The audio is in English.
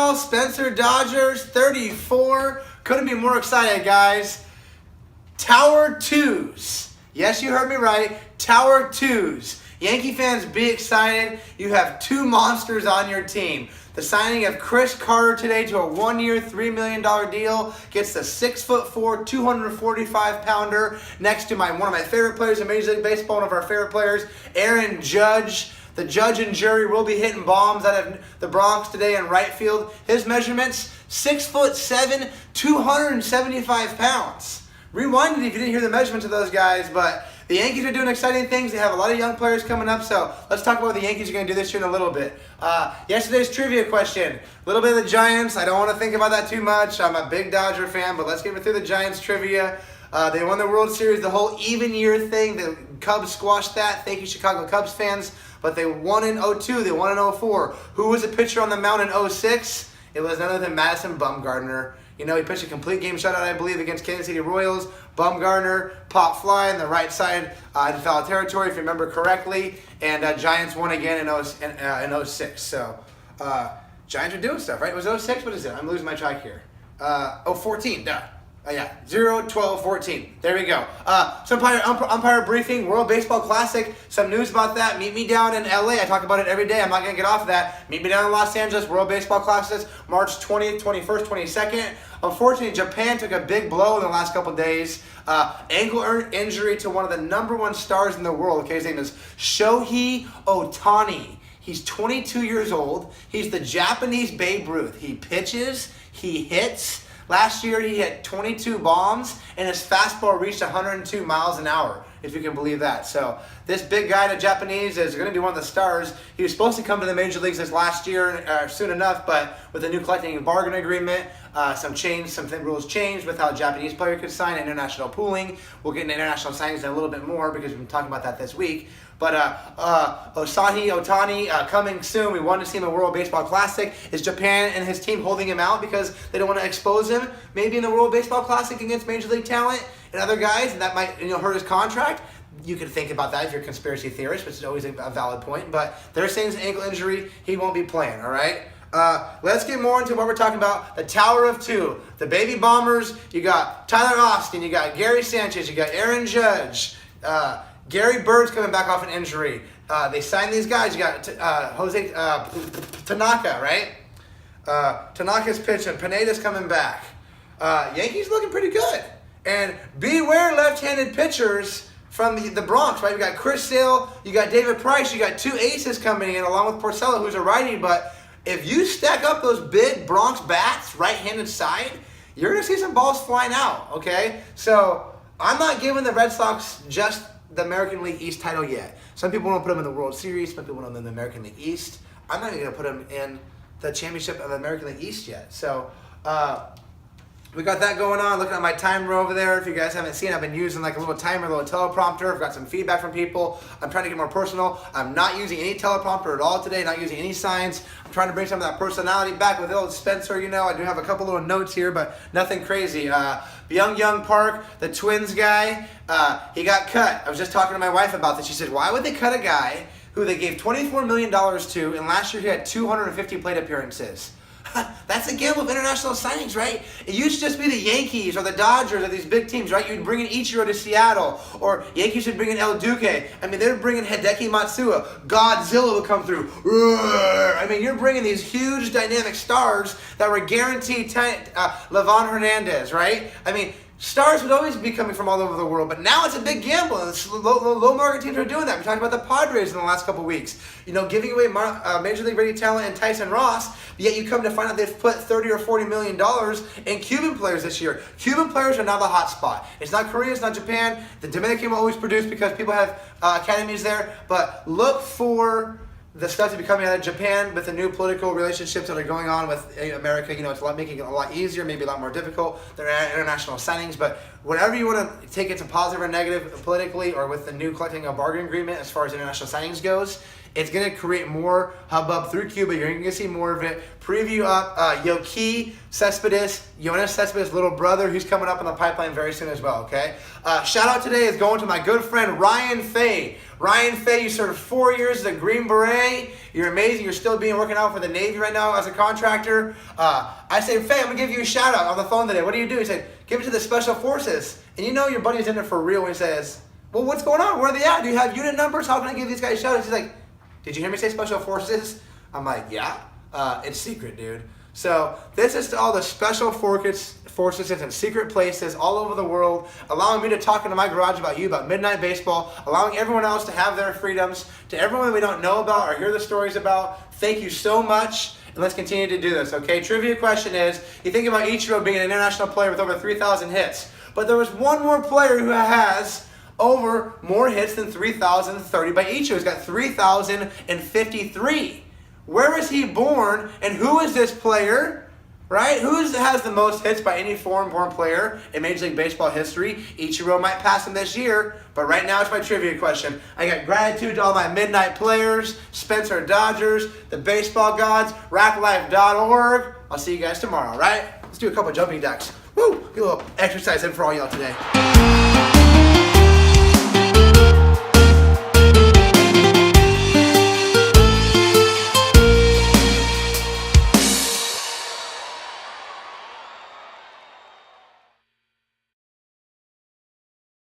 Baseball, Spencer Dodgers, 34. Couldn't be more excited, guys. Tower twos. Yes, you heard me right. Tower twos. Yankee fans, be excited. You have two monsters on your team. The signing of Chris Carter today to a 1-year, $3 million deal gets the 6'4", 245-pounder next to one of my favorite players in Major League Baseball, one of our favorite players, Aaron Judge. The judge and jury will be hitting bombs out of the Bronx today in right field. His measurements, 6'7", 275 pounds. Rewind it if you didn't hear the measurements of those guys, but the Yankees are doing exciting things. They have a lot of young players coming up, so let's talk about what the Yankees are going to do this year in a little bit. Yesterday's trivia question, a little bit of the Giants. I don't want to think about that too much. I'm a big Dodger fan, but let's get through the Giants trivia. They won the World Series, the whole even year thing. The Cubs squashed that. Thank you, Chicago Cubs fans. But they won in 02. They won in 04. Who was the pitcher on the mound in 06? It was none other than Madison Bumgarner. You know, he pitched a complete game shutout, I believe, against Kansas City Royals. Bumgarner, pop fly on the right side in foul territory, if you remember correctly. And Giants won again in 06. So, Giants are doing stuff, right? It was 06? What is it? I'm losing my track here. 14, duh. Yeah, 0, 12, 14. There we go. Some umpire briefing, World Baseball Classic. Some news about that. Meet me down in LA. I talk about it every day. I'm not going to get off of that. Meet me down in Los Angeles, World Baseball Classic, March 20th, 21st, 22nd. Unfortunately, Japan took a big blow in the last couple days. Ankle injury to one of the #1 stars in the world. Okay, his name is Shohei Otani. He's 22 years old. He's the Japanese Babe Ruth. He pitches, he hits. Last year, he hit 22 bombs, and his fastball reached 102 miles an hour, if you can believe that. So this big guy, the Japanese, is going to be one of the stars. He was supposed to come to the major leagues this last year, soon enough, but with the new collecting and bargain agreement, some rules changed with how a Japanese player could sign international pooling. We'll get into international signings in a little bit more because we've been talking about that this week. But Shohei Otani coming soon. We want to see him in World Baseball Classic. Is Japan and his team holding him out because they don't want to expose him? Maybe in the World Baseball Classic against Major League talent and other guys, and that might hurt his contract. You can think about that if you're a conspiracy theorist, which is always a valid point. But they're saying it's an ankle injury. He won't be playing, all right? Let's get more into what we're talking about. The Tower of Two. The Baby Bombers. You got Tyler Austin. You got Gary Sanchez. You got Aaron Judge. Gary Bird's coming back off an injury. They signed these guys. You got Jose Tanaka, right? Tanaka's pitching. Pineda's coming back. Yankees looking pretty good. And beware left-handed pitchers from the Bronx, right? You got Chris Sale. You got David Price. You got two aces coming in along with Porcello, who's a righty. But if you stack up those big Bronx bats, right-handed side, you're going to see some balls flying out, okay? So I'm not giving the Red Sox just the American League East title yet. Some people want to put them in the World Series. Some people want them in the American League East. I'm not even going to put them in the championship of the American League East yet. So we got that going on. Looking at my timer over there. If you guys haven't seen, I've been using like a little timer, a little teleprompter. I've got some feedback from people. I'm trying to get more personal. I'm not using any teleprompter at all today, not using any signs. I'm trying to bring some of that personality back with old Spencer. I do have a couple little notes here, but nothing crazy. Young Park, the Twins guy, he got cut. I was just talking to my wife about this. She said, why would they cut a guy who they gave $24 million to, and last year he had 250 plate appearances? That's a gamble of international signings, right? It used to just be the Yankees or the Dodgers or these big teams, right? You'd bring in Ichiro to Seattle, or Yankees would bring in El Duque. I mean, they're bringing Hideki Matsua. Godzilla would come through. I mean, you're bringing these huge dynamic stars that were guaranteed Livan Hernandez, right? I mean, stars would always be coming from all over the world, but now it's a big gamble, and low market teams are doing that. We talked about the Padres in the last couple of weeks, giving away Major League ready talent and Tyson Ross, yet you come to find out they've put $30 or $40 million in Cuban players this year. Cuban players are now the hot spot. It's not Korea, it's not Japan. The Dominican will always produce because people have academies there, but look for the stuff to be coming out of Japan with the new political relationships that are going on with America. It's making it a lot easier, maybe a lot more difficult. There are international signings, but whatever you want to take it to positive or negative politically or with the new collecting a bargain agreement as far as international signings goes, It's going to create more hubbub through Cuba. You're going to see more of it. Preview up Yoki Cespedes, Jonas Cespedes' little brother, who's coming up on the pipeline very soon as well, okay? Shout out today is going to my good friend Ryan Fay. Ryan Fay, you served 4 years as a Green Beret. You're amazing. You're still working out for the Navy right now as a contractor. I said, Fay, I'm going to give you a shout out on the phone today. What do you do? He said, give it to the Special Forces. And you know your buddy's in it for real when he says, well, what's going on? Where are they at? Do you have unit numbers? How can I give these guys shout outs? He's like, did you hear me say Special Forces? I'm like, yeah. It's secret, dude. So this is to all the special forces and secret places all over the world, allowing me to talk into my garage about you, about Midnight Baseball, allowing everyone else to have their freedoms, to everyone we don't know about or hear the stories about. Thank you so much, and let's continue to do this, okay? Trivia question is, you think about Ichiro being an international player with over 3,000 hits, but there was one more player who has over more hits than 3,030 by Ichiro. He's got 3,053. Where is he born, and who is this player, right? Who has the most hits by any foreign-born player in Major League Baseball history? Ichiro might pass him this year, but right now it's my trivia question. I got gratitude to all my Midnight players, Spencer Dodgers, the baseball gods, Raklife.org. I'll see you guys tomorrow, right? Let's do a couple jumping jacks. Woo! Get a little exercise in for all y'all today.